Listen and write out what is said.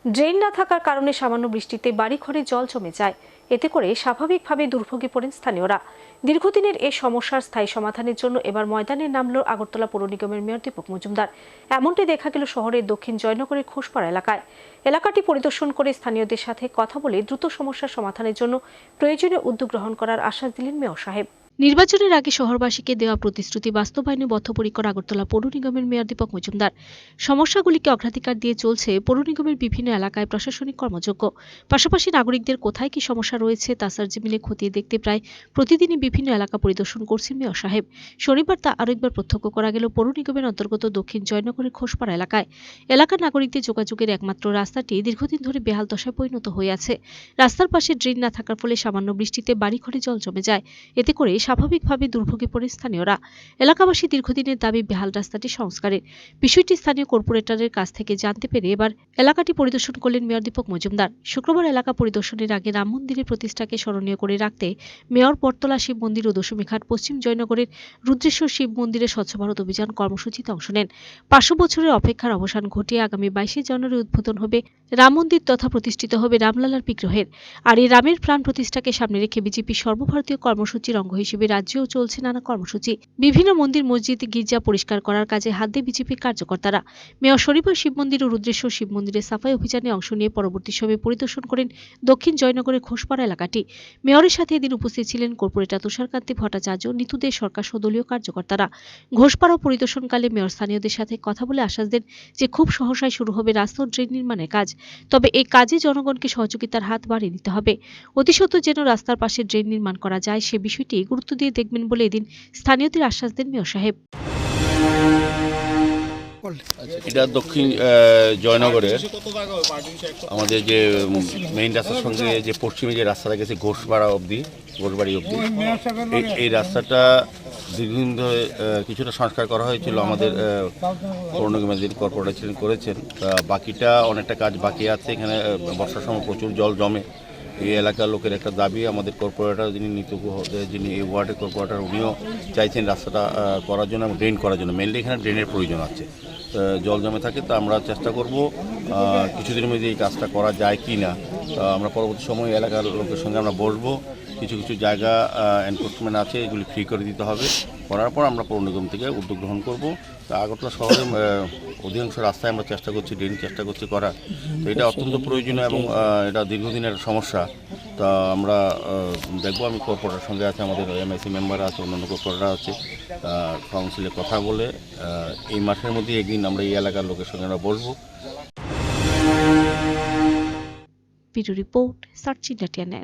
Drain না থাকার কারণে সামান্য বৃষ্টিতে বাড়িঘরে জল জমে যায়। এতে করে স্বাভাবিকভাবে দুর্ভোগে পড়েন স্থানীয়রা। দীর্ঘদিনের এই সমস্যার স্থায়ী সমাধানের জন্য এবার ময়দানে নামল আগরতলা পৌর নিগমের মেয়র দীপক মজুমদার। এমনটি দেখা গেল শহরের দক্ষিণ জয়নগরের ঘোষপাড়া এলাকায়। এলাকাটি পরিদর্শন করে স্থানীয়দের সাথে কথা বলে দ্রুত সমস্যার সমাধানের জন্য প্রয়োজনীয় উদ্যোগ গ্রহণ করার আশ্বাস দিলেন মেয়র সাহেব। নির্বাচনের আগে শহরবাসীকে দেওয়া প্রতিশ্রুতি বাস্তবায়নে বদ্ধপরিকর আগরতলা পৌর নিগমের মেয়র দীপক মজুমদার। সমস্যাগুলিকে অগ্রাধিকার দিয়ে চলছে পৌর নিগমের বিভিন্ন এলাকায় প্রশাসনিক কর্মযজ্ঞ। পাশাপাশি নাগরিকদের কোথায় কি সমস্যা রয়েছে তা সার্জিমিনে খতিয়ে দেখতে প্রায় প্রতিদিনই বিভিন্ন এলাকা পরিদর্শন করছেন মেয়র সাহেব। শনিবার তা আরও একবার প্রত্যক্ষ করা গেল পৌর নিগমের অন্তর্গত দক্ষিণ জয়নগরের ঘোষপাড়া এলাকায়। এলাকার নাগরিকদের যোগাযোগের একমাত্র রাস্তাটি দীর্ঘদিন ধরে বেহাল দশায় পরিণত হয়ে আছে। রাস্তার পাশে ড্রেন না থাকার ফলে সামান্য বৃষ্টিতে বাড়িঘরে জল জমে যায়। এতে করে স্বাভাবিকভাবে দুর্ভোগে পড়ে স্থানীয়রা। এলাকাবাসী দীর্ঘদিনের দাবি বেহাল রাস্তাটি সংস্কারের। বিষয়টি স্থানীয় কর্পোরেটরের কাছ থেকে জানতে পেরে এবার এলাকাটি পরিদর্শন করলেন মেয়র দীপক মজুমদার। শুক্রবার এলাকা পরিদর্শনের আগে রাম মন্দিরের প্রতিষ্ঠাকে স্মরণীয় করে রাখতে মেয়র বটতলা শিব মন্দির ও দশমীঘাট পশ্চিম জয়নগরের রুদ্রেশ্বর শিব মন্দিরে স্বচ্ছ ভারত অভিযান কর্মসূচিতে অংশ নেন। 500 বছরের অপেক্ষার অবসান ঘটিয়ে আগামী 22 জানুয়ারি উদ্বোধন হবে রাম মন্দির তথা প্রতিষ্ঠিত হবে রামলালার বিগ্রহের। আর এই রামের প্রাণ প্রতিষ্ঠাকে সামনে রেখে বিজেপি সর্বভারতীয় কর্মসূচির অঙ্গ হিসেবে রাজ্যেও চলছে নানা কর্মসূচি। বিভিন্ন মন্দির মসজিদ গির্জা পরিষ্কার করার কাজে হাত দেয় বিজেপির কার্যকর্তারা। মেয়র শনিবার শিব মন্দির ও রুদ্রেশ্বর শিব মন্দিরের সাফাই অভিযানে অংশ নিয়ে পরবর্তী সময়ে পরিদর্শন করেন দক্ষিণ জয়নগরের ঘোষপাড়া এলাকাটি। মেয়রের সাথে এদিন উপস্থিত ছিলেন কর্পোরেটর তুষারকান্তি ভট্টাচার্য, নিতুদের সরকার সহ দলীয় কার্যকর্তারা। ঘোষপাড়া পরিদর্শনকালে মেয়র স্থানীয়দের সাথে কথা বলে আশ্বাস দেন যে খুব সহসায় শুরু হবে রাস্তা ও ড্রেন নির্মাণের কাজ। তবে এই কাজে জনগণকে সহযোগিতার হাত বাড়িয়ে দিতে হবে। অতি সত্বর যেন রাস্তার পাশে ড্রেন নির্মাণ করা যায় সে বিষয়টি গুরুত্ব দিয়ে দেখবেন বলে এদিন স্থানীয়দের আশ্বাস দেন মেয়র সাহেব। এটা দক্ষিণ জয়নগরের আমাদের যে মেইন রাস্তার সঙ্গে যে পশ্চিমে যে রাস্তাটা গেছে ঘোষবাড়ি অবধি এই রাস্তাটা দীর্ঘদিন ধরে কিছুটা সংস্কার করা হয়েছিল। আমাদের পৌর নিগমের যিনি কর্পোরেটর করেছেন, বাকিটা অনেকটা কাজ বাকি আছে। এখানে বর্ষার সময় প্রচুর জল জমে। এই এলাকার লোকের একটা দাবি, আমাদের কর্পোরেটর যিনি এই ওয়ার্ডের কর্পোরেটর উনিও চাইছেন রাস্তাটা করার জন্য এবং ড্রেন করার জন্য। মেনলি এখানে ড্রেনের প্রয়োজন আছে, জল জমে থাকে। তা আমরা চেষ্টা করব কিছুদিনের মধ্যে এই কাজটা করা যায় কি না। আমরা পরবর্তী সময় এলাকার লোকের সঙ্গে আমরা বসবো। কিছু কিছু জায়গা এনফোর্সমেন্ট আছে, এগুলি ফ্রি করে দিতে হবে। করার পর আমরা পৌর নিগম থেকে উদ্যোগ গ্রহণ করব। তা আগরতলা শহরের অধিকাংশ রাস্তায় আমরা চেষ্টা করছি ড্রেন চেষ্টা করছি করার। তো এটা অত্যন্ত প্রয়োজনীয় এবং এটা দীর্ঘদিনের সমস্যা। তা আমরা দেখবো, আমি কর্পোরেটরের সঙ্গে আছে, আমাদের এমআইসি মেম্বার আছে, অন্যান্য কর্পোরেটর আছে, কাউন্সিলে কথা বলে এই মাসের মধ্যে একদিন আমরা এই এলাকার লোকের সঙ্গে আমরা বসবো। Bureau report, search India.